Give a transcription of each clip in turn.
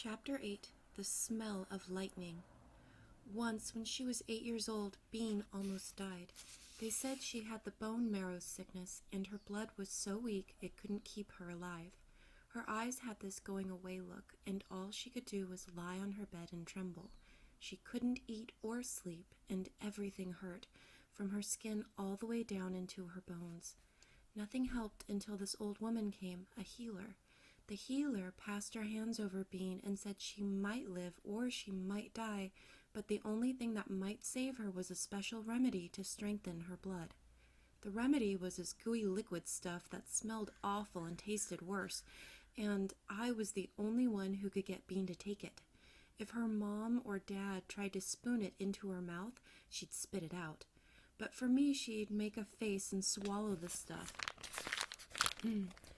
Chapter 8 The Smell of Lightning. Once, when she was 8 years old, Bean almost died. They said she had the bone marrow sickness, and her blood was so weak it couldn't keep her alive. Her eyes had this going-away look, and all she could do was lie on her bed and tremble. She couldn't eat or sleep, and everything hurt, from her skin all the way down into her bones. Nothing helped until this old woman came, a healer. The healer passed her hands over Bean and said she might live or she might die, but the only thing that might save her was a special remedy to strengthen her blood. The remedy was this gooey liquid stuff that smelled awful and tasted worse, and I was the only one who could get Bean to take it. If her mom or dad tried to spoon it into her mouth, she'd spit it out. But for me, she'd make a face and swallow the stuff.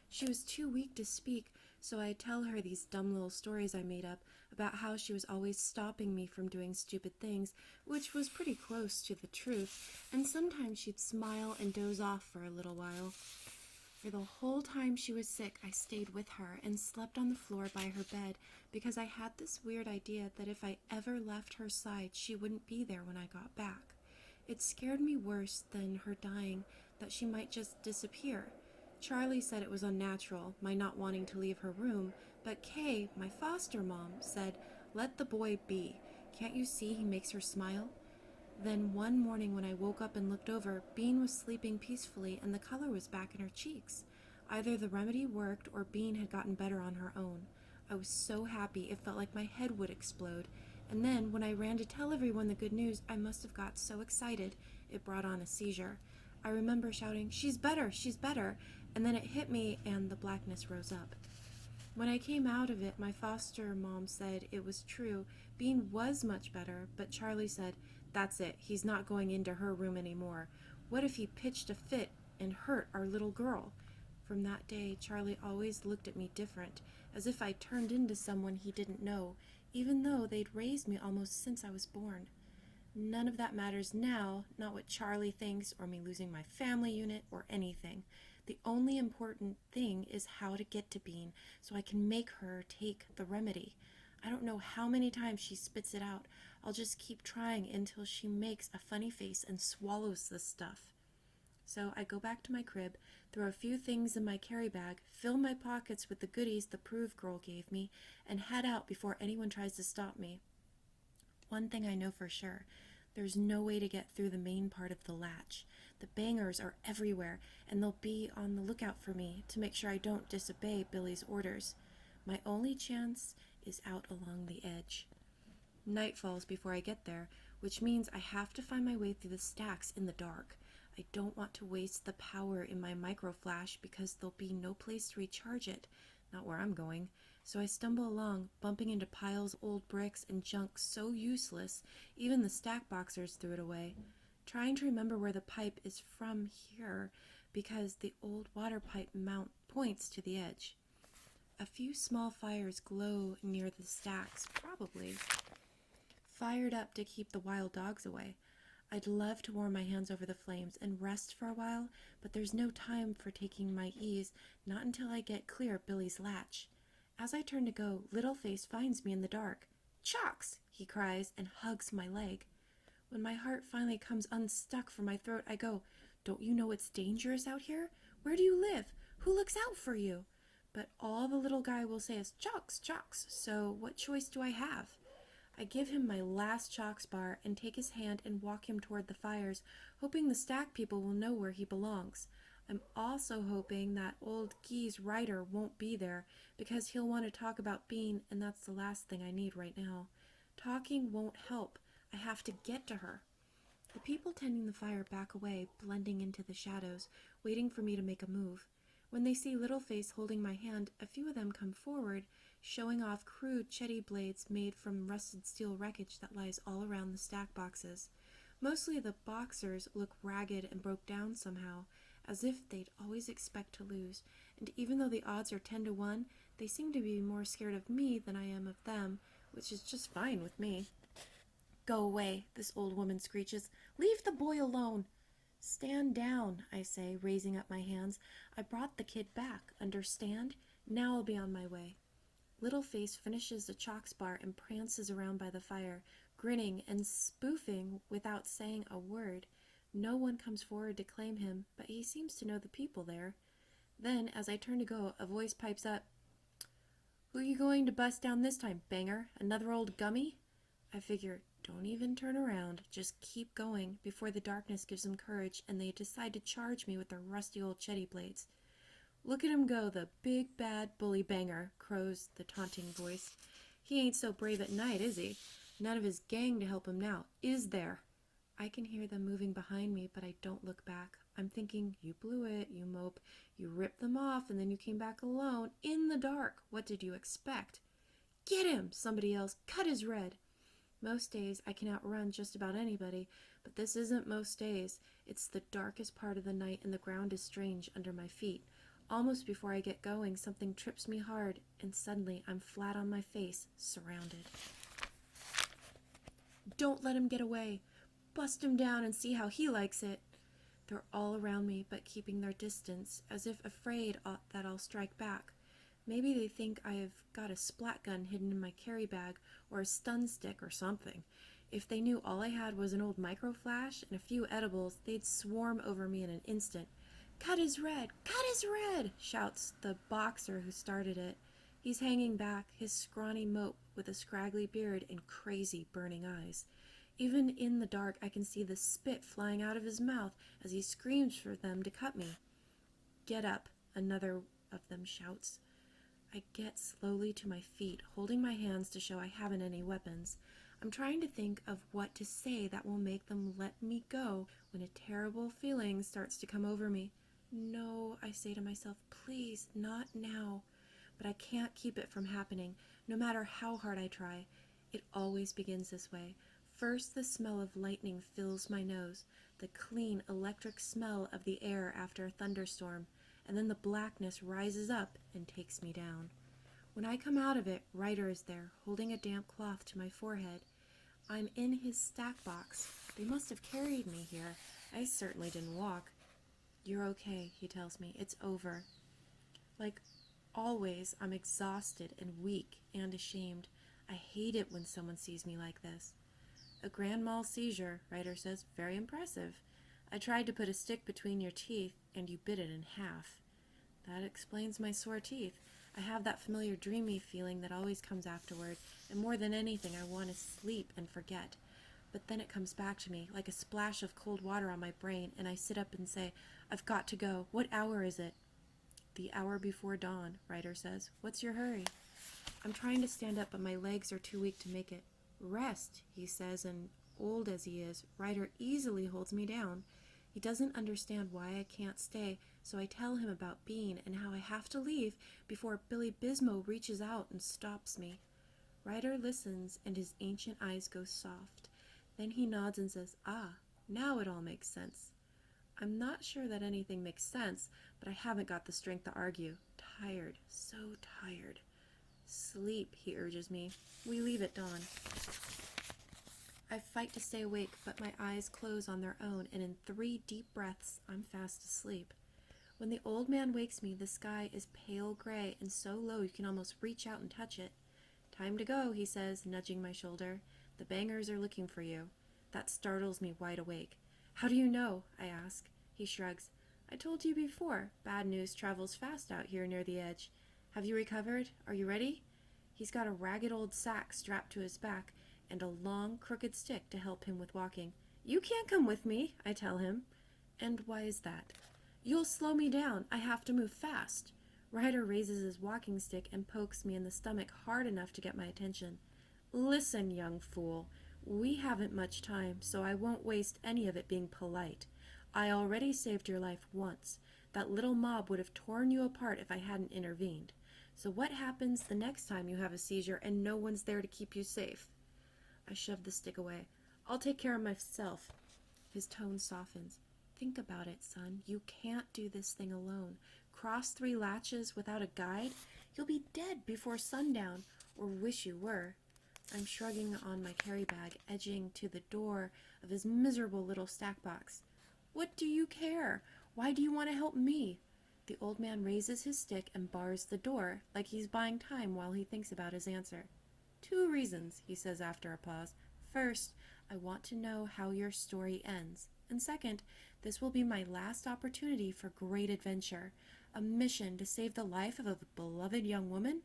She was too weak to speak, so I'd tell her these dumb little stories I made up about how she was always stopping me from doing stupid things, which was pretty close to the truth, and sometimes she'd smile and doze off for a little while. For the whole time she was sick, I stayed with her and slept on the floor by her bed because I had this weird idea that if I ever left her side, she wouldn't be there when I got back. It scared me worse than her dying, that she might just disappear. Charlie said it was unnatural, my not wanting to leave her room, but Kay, my foster mom, said, "Let the boy be. Can't you see he makes her smile?" Then one morning when I woke up and looked over, Bean was sleeping peacefully and the color was back in her cheeks. Either the remedy worked or Bean had gotten better on her own. I was so happy it felt like my head would explode. And then, when I ran to tell everyone the good news, I must have got so excited it brought on a seizure. I remember shouting, "She's better, she's better," and then it hit me and the blackness rose up. When I came out of it, my foster mom said it was true. Bean was much better, but Charlie said, "That's it, he's not going into her room anymore. What if he pitched a fit and hurt our little girl?" From that day, Charlie always looked at me different, as if I turned into someone he didn't know, even though they'd raised me almost since I was born. None of that matters now, not what Charlie thinks or me losing my family unit or anything. The only important thing is how to get to Bean so I can make her take the remedy. I don't know how many times she spits it out. I'll just keep trying until she makes a funny face and swallows the stuff. So I go back to my crib, throw a few things in my carry bag, fill my pockets with the goodies the Prove girl gave me, and head out before anyone tries to stop me. One thing I know for sure, there's no way to get through the main part of the latch. The bangers are everywhere, and they'll be on the lookout for me to make sure I don't disobey Billy's orders. My only chance is out along the edge. Night falls before I get there, which means I have to find my way through the stacks in the dark. I don't want to waste the power in my microflash because there'll be no place to recharge it, not where I'm going. So I stumble along, bumping into piles of old bricks and junk so useless, even the stack boxers threw it away. Trying to remember where the pipe is from here, because the old water pipe mount points to the edge. A few small fires glow near the stacks, probably fired up to keep the wild dogs away. I'd love to warm my hands over the flames and rest for a while, but there's no time for taking my ease, not until I get clear of Billy's latch. As I turn to go, Littleface finds me in the dark. "Chalks!" he cries and hugs my leg. When my heart finally comes unstuck from my throat, I go, "Don't you know it's dangerous out here? Where do you live? Who looks out for you?" But all the little guy will say is, "Chalks, Chalks," so what choice do I have? I give him my last Chalks bar and take his hand and walk him toward the fires, hoping the stack people will know where he belongs. I'm also hoping that old Guy's Ryder won't be there, because he'll want to talk about Bean, and that's the last thing I need right now. Talking won't help. I have to get to her. The people tending the fire back away, blending into the shadows, waiting for me to make a move. When they see Littleface holding my hand, a few of them come forward, showing off crude chetty blades made from rusted steel wreckage that lies all around the stack boxes. Mostly the boxers look ragged and broke down somehow, as if they'd always expect to lose, and even though the odds are 10 to 1, they seem to be more scared of me than I am of them, which is just fine with me. "Go away," this old woman screeches. "Leave the boy alone." "Stand down," I say, raising up my hands. "I brought the kid back, understand? Now I'll be on my way." Littleface finishes the chalk bar and prances around by the fire, grinning and spoofing without saying a word. No one comes forward to claim him, but he seems to know the people there. Then, as I turn to go, a voice pipes up, "Who you going to bust down this time, Banger? Another old gummy?" I figure, don't even turn around, just keep going before the darkness gives them courage and they decide to charge me with their rusty old chetty blades. "Look at him go, the big bad bully Banger," crows the taunting voice. "He ain't so brave at night, is he? None of his gang to help him now, is there?" I can hear them moving behind me, but I don't look back. I'm thinking, you blew it, you mope. You ripped them off and then you came back alone, in the dark. What did you expect? "Get him!" somebody yells. "Cut his red!" Most days I can outrun just about anybody, but this isn't most days. It's the darkest part of the night and the ground is strange under my feet. Almost before I get going, something trips me hard, and suddenly I'm flat on my face, surrounded. "Don't let him get away. Bust him down and see how he likes it." They're all around me, but keeping their distance, as if afraid that I'll strike back. Maybe they think I have got a splat gun hidden in my carry bag, or a stun stick or something. If they knew all I had was an old microflash and a few edibles, they'd swarm over me in an instant. "Cut his red! Cut his red!" shouts the boxer who started it. He's hanging back, his scrawny mope with a scraggly beard and crazy burning eyes. Even in the dark, I can see the spit flying out of his mouth as he screams for them to cut me. "Get up," another of them shouts. I get slowly to my feet, holding my hands to show I haven't any weapons. I'm trying to think of what to say that will make them let me go when a terrible feeling starts to come over me. "No," I say to myself, "please, not now." But I can't keep it from happening, no matter how hard I try. It always begins this way. First, the smell of lightning fills my nose, the clean electric smell of the air after a thunderstorm, and then the blackness rises up and takes me down. When I come out of it, Ryder is there, holding a damp cloth to my forehead. I'm in his stack box. They must have carried me here. I certainly didn't walk. "You're okay," he tells me. "It's over." Like always, I'm exhausted and weak and ashamed. I hate it when someone sees me like this. "A grand mal seizure," Ryder says. "Very impressive. I tried to put a stick between your teeth, and you bit it in half." That explains my sore teeth. I have that familiar dreamy feeling that always comes afterward, and more than anything I want to sleep and forget. But then it comes back to me, like a splash of cold water on my brain, and I sit up and say, "I've got to go. What hour is it?" "The hour before dawn," Ryder says. "What's your hurry?" I'm trying to stand up, but my legs are too weak to make it. "Rest," he says, and old as he is, Ryder easily holds me down. He doesn't understand why I can't stay, so I tell him about Bean and how I have to leave before Billy Bismo reaches out and stops me. Ryder listens, and his ancient eyes go soft. Then he nods and says, "Ah, now it all makes sense." I'm not sure that anything makes sense, but I haven't got the strength to argue. Tired, so tired. "Sleep," he urges me. "We leave at dawn." I fight to stay awake, but my eyes close on their own, and in 3 deep breaths, I'm fast asleep. When the old man wakes me, the sky is pale gray and so low you can almost reach out and touch it. "Time to go," he says, nudging my shoulder. "The Bangers are looking for you." That startles me wide awake. "How do you know?" I ask. He shrugs. "I told you before, bad news travels fast out here near the edge. Have you recovered? Are you ready?" He's got a ragged old sack strapped to his back and a long, crooked stick to help him with walking. "You can't come with me," I tell him. "And why is that?" "You'll slow me down. I have to move fast." Ryder raises his walking stick and pokes me in the stomach hard enough to get my attention. "Listen, young fool. We haven't much time, so I won't waste any of it being polite. I already saved your life once. That little mob would have torn you apart if I hadn't intervened. So what happens the next time you have a seizure and no one's there to keep you safe?" I shove the stick away. "I'll take care of myself." His tone softens. "Think about it, son. You can't do this thing alone. Cross 3 latches without a guide? You'll be dead before sundown, or wish you were." I'm shrugging on my carry bag, edging to the door of his miserable little stack box. "What do you care? Why do you want to help me?" The old man raises his stick and bars the door, like he's buying time while he thinks about his answer. 2 reasons, he says after a pause. First, I want to know how your story ends. And second, this will be my last opportunity for great adventure. A mission to save the life of a beloved young woman?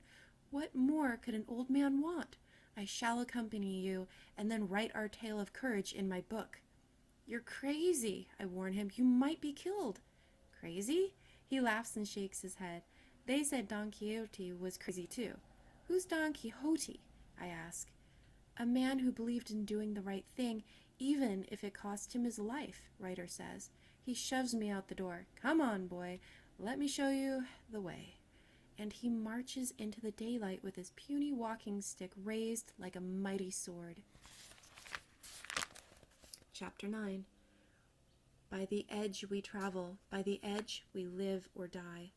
What more could an old man want? I shall accompany you, and then write our tale of courage in my book. You're crazy, I warn him. You might be killed. Crazy? He laughs and shakes his head. They said Don Quixote was crazy too. Who's Don Quixote? I ask. A man who believed in doing the right thing, even if it cost him his life, Ryder says. He shoves me out the door. Come on, boy. Let me show you the way. And he marches into the daylight with his puny walking stick raised like a mighty sword. Chapter 9. By the edge we travel, by the edge we live or die.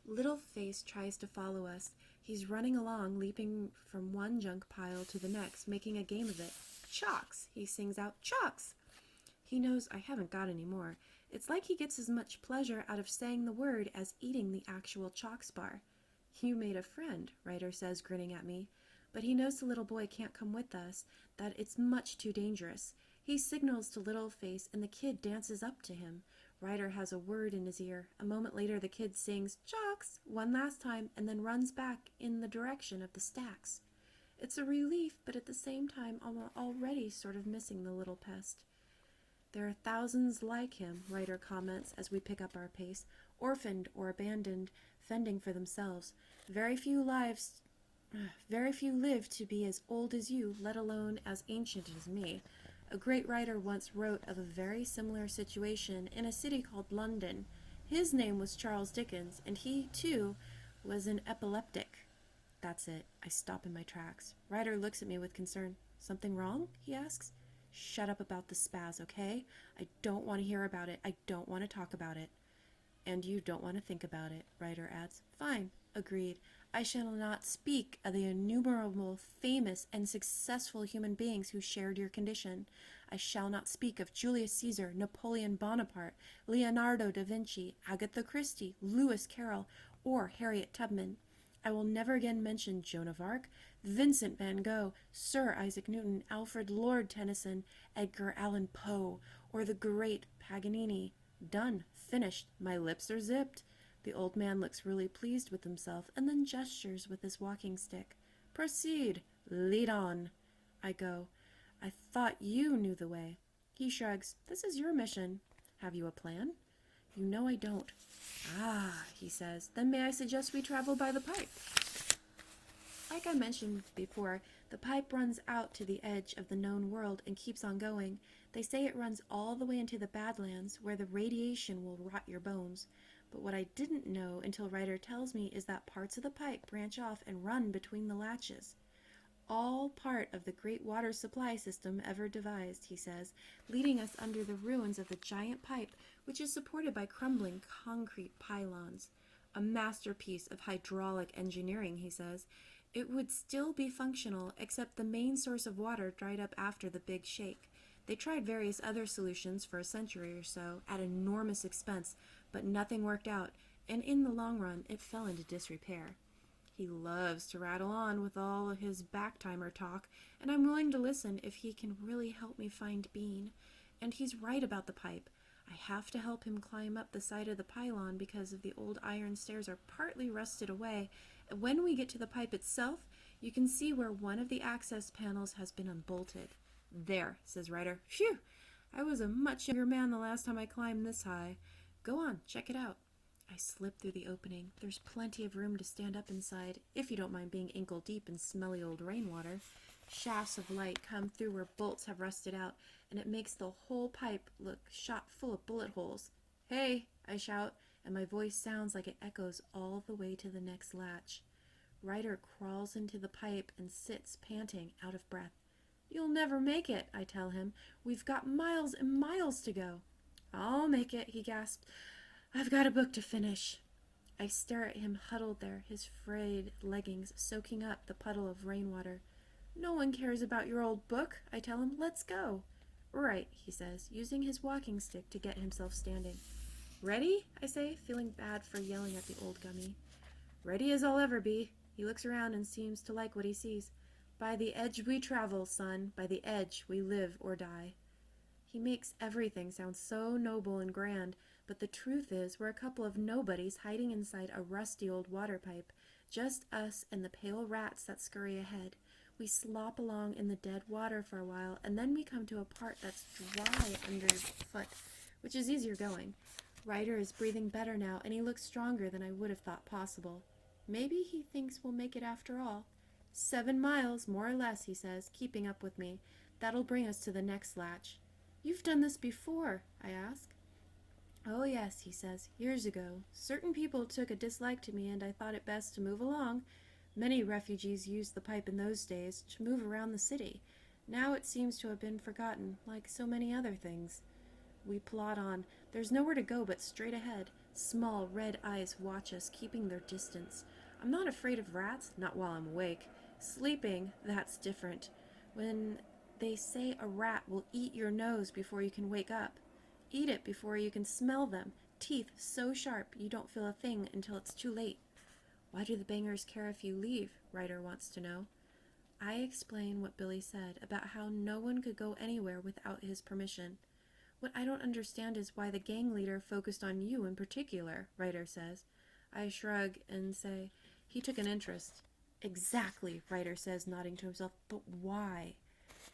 Little Face tries to follow us. He's running along, leaping from one junk pile to the next, making a game of it. Chalks, he sings out, chalks! He knows I haven't got any more. It's like he gets as much pleasure out of saying the word as eating the actual chalks bar. You made a friend, Ryder says, grinning at me. But he knows the little boy can't come with us, that it's much too dangerous. He signals to Little Face, and the kid dances up to him. Ryder has a word in his ear. A moment later, the kid sings, chalks, one last time, and then runs back in the direction of the stacks. It's a relief, but at the same time, I'm already sort of missing the little pest. There are thousands like him, Ryder comments as we pick up our pace, orphaned or abandoned, fending for themselves. Very few live to be as old as you, let alone as ancient as me. A great writer once wrote of a very similar situation in a city called London. His name was Charles Dickens, and he, too, was an epileptic. That's it. I stop in my tracks. Ryder looks at me with concern. Something wrong? He asks. Shut up about the spaz, okay? I don't want to hear about it. I don't want to talk about it. And you don't want to think about it, Ryder adds. Fine, agreed. I shall not speak of the innumerable famous and successful human beings who shared your condition. I shall not speak of Julius Caesar, Napoleon Bonaparte, Leonardo da Vinci, Agatha Christie, Lewis Carroll, or Harriet Tubman. I will never again mention Joan of Arc, Vincent van Gogh, Sir Isaac Newton, Alfred Lord Tennyson, Edgar Allan Poe, or the great Paganini. Done. Finished. My lips are zipped. The old man looks really pleased with himself and then gestures with his walking stick. Proceed. Lead on. I go. I thought you knew the way. He shrugs. This is your mission. Have you a plan? You know I don't. Ah, he says. Then may I suggest we travel by the pipe? Like I mentioned before, the pipe runs out to the edge of the known world and keeps on going. They say it runs all the way into the Badlands, where the radiation will rot your bones. But what I didn't know until Ryder tells me is that parts of the pipe branch off and run between the latches. All part of the great water supply system ever devised, he says, leading us under the ruins of the giant pipe, which is supported by crumbling concrete pylons. A masterpiece of hydraulic engineering, he says. It would still be functional, except the main source of water dried up after the big shake. They tried various other solutions for a century or so, at enormous expense, but nothing worked out, and in the long run, it fell into disrepair. He loves to rattle on with all his back-timer talk, and I'm willing to listen if he can really help me find Bean. And he's right about the pipe. I have to help him climb up the side of the pylon because of the old iron stairs are partly rusted away. And when we get to the pipe itself, you can see where one of the access panels has been unbolted. There, says Ryder. Phew! I was a much younger man the last time I climbed this high. Go on, check it out. I slip through the opening. There's plenty of room to stand up inside, if you don't mind being ankle-deep in smelly old rainwater. Shafts of light come through where bolts have rusted out, and it makes the whole pipe look shot full of bullet holes. Hey, I shout, and my voice sounds like it echoes all the way to the next latch. Ryder crawls into the pipe and sits panting, out of breath. You'll never make it, I tell him. We've got miles and miles to go. I'll make it, he gasped. I've got a book to finish. I stare at him huddled there, his frayed leggings soaking up the puddle of rainwater. No one cares about your old book, I tell him. Let's go. Right, he says, using his walking stick to get himself standing. Ready? I say, feeling bad for yelling at the old gummy. Ready as I'll ever be. He looks around and seems to like what he sees. By the edge we travel, son. By the edge we live or die. He makes everything sound so noble and grand, but the truth is we're a couple of nobodies hiding inside a rusty old water pipe, just us and the pale rats that scurry ahead. We slop along in the dead water for a while, and then we come to a part that's dry underfoot, which is easier going. Ryder is breathing better now, and he looks stronger than I would have thought possible. Maybe he thinks we'll make it after all. 7 miles, more or less, he says, keeping up with me. That'll bring us to the next latch. You've done this before, I ask. Oh yes, he says, years ago. Certain people took a dislike to me, and I thought it best to move along. Many refugees used the pipe in those days to move around the city. Now it seems to have been forgotten, like so many other things. We plod on. There's nowhere to go but straight ahead. Small red eyes watch us, keeping their distance. I'm not afraid of rats, not while I'm awake. Sleeping, that's different. When they say a rat will eat your nose before you can wake up. Eat it before you can smell them. Teeth so sharp you don't feel a thing until it's too late. Why do the bangers care if you leave? Ryder wants to know. I explain what Billy said about how no one could go anywhere without his permission. What I don't understand is why the gang leader focused on you in particular, Ryder says. I shrug and say, he took an interest. Exactly, Ryder says, nodding to himself, but why?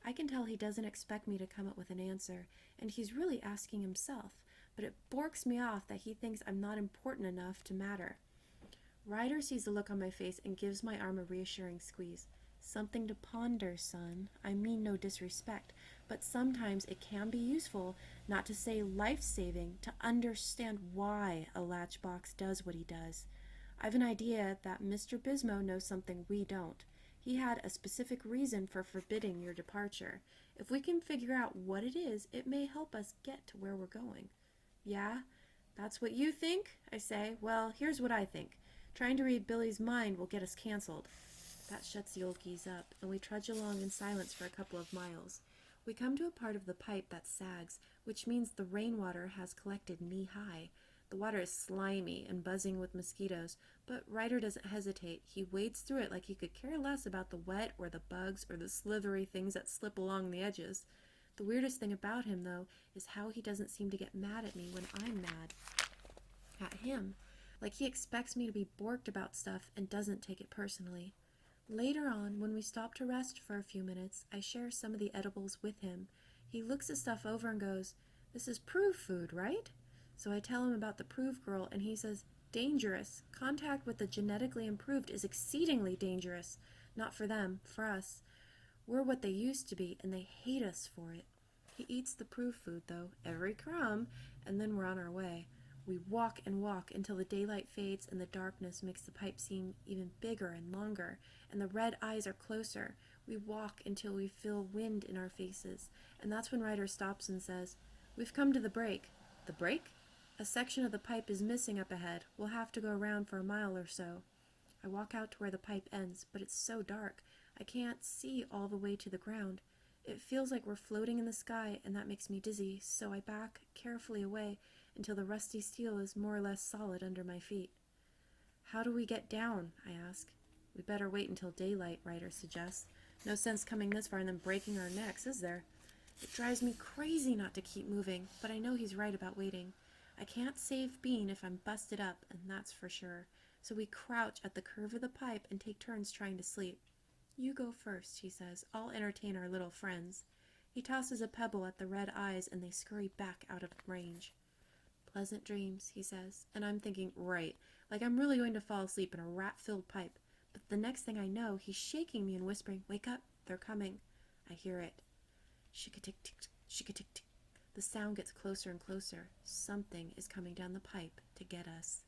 I can tell he doesn't expect me to come up with an answer, and he's really asking himself, but it borks me off that he thinks I'm not important enough to matter. Ryder sees the look on my face and gives my arm a reassuring squeeze. Something to ponder, son. I mean no disrespect, but sometimes it can be useful, not to say life-saving, to understand why a latchbox does what he does. I've an idea that Mr. Bismo knows something we don't. He had a specific reason for forbidding your departure. If we can figure out what it is, it may help us get to where we're going. Yeah? That's what you think? I say. Well, here's what I think. Trying to read Billy's mind will get us canceled. That shuts the old geese up, and we trudge along in silence for a couple of miles. We come to a part of the pipe that sags, which means the rainwater has collected knee-high. The water is slimy and buzzing with mosquitoes, but Ryder doesn't hesitate. He wades through it like he could care less about the wet or the bugs or the slithery things that slip along the edges. The weirdest thing about him, though, is how he doesn't seem to get mad at me when I'm mad at him. Like he expects me to be borked about stuff and doesn't take it personally. Later on, when we stop to rest for a few minutes, I share some of the edibles with him. He looks the stuff over and goes, "This is proof food, right?" So I tell him about the proof girl, and he says, "Dangerous. Contact with the genetically improved is exceedingly dangerous. Not for them, for us. We're what they used to be, and they hate us for it." He eats the proof food, though, every crumb, and then we're on our way. We walk and walk until the daylight fades and the darkness makes the pipe seem even bigger and longer, and the red eyes are closer. We walk until we feel wind in our faces, and that's when Ryder stops and says, "We've come to the break." "The break?" "A section of the pipe is missing up ahead. We'll have to go around for a mile or so." I walk out to where the pipe ends, but it's so dark, I can't see all the way to the ground. It feels like we're floating in the sky, and that makes me dizzy, so I back carefully away until the rusty steel is more or less solid under my feet. "How do we get down?" I ask. "We better wait until daylight," Ryder suggests. "No sense coming this far and then breaking our necks, is there?" It drives me crazy not to keep moving, but I know he's right about waiting. I can't save Bean if I'm busted up, and that's for sure. So we crouch at the curve of the pipe and take turns trying to sleep. "You go first," he says. "I'll entertain our little friends." He tosses a pebble at the red eyes, and they scurry back out of range. "Pleasant dreams," he says, and I'm thinking, right, like I'm really going to fall asleep in a rat-filled pipe. But the next thing I know, he's shaking me and whispering, "Wake up, they're coming." I hear it. Shik-a-tick-tick, shik-a-tick-tick. The sound gets closer and closer. Something is coming down the pipe to get us.